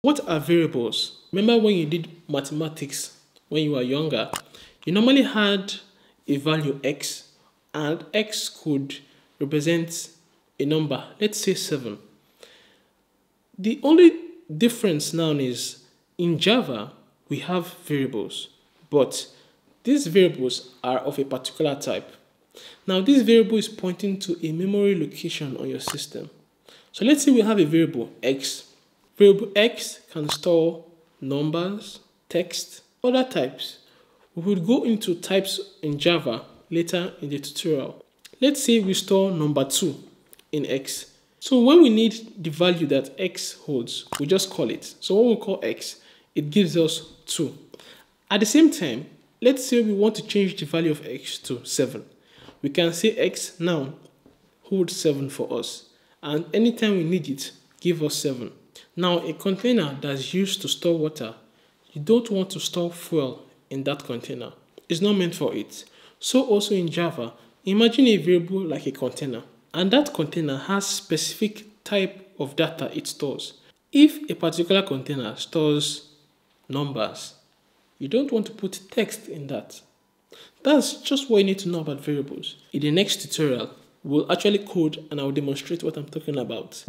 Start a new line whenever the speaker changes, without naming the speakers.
What are variables? Remember when you did mathematics when you were younger, you normally had a value x, and x could represent a number, let's say 7. The only difference now is in Java, we have variables, but these variables are of a particular type. Now, this variable is pointing to a memory location on your system. So let's say we have a variable x. Variable x can store numbers, text, other types. We will go into types in Java later in the tutorial. Let's say we store number 2 in x. So when we need the value that x holds, we just call it. So when we call x, it gives us 2. At the same time, let's say we want to change the value of x to 7. We can say x now holds 7 for us. And anytime we need it, give us 7. Now, a container that's used to store water, you don't want to store fuel in that container. It's not meant for it. So also in Java, imagine a variable like a container. And that container has specific type of data it stores. If a particular container stores numbers, you don't want to put text in that. That's just what you need to know about variables. In the next tutorial, we'll actually code and I'll demonstrate what I'm talking about.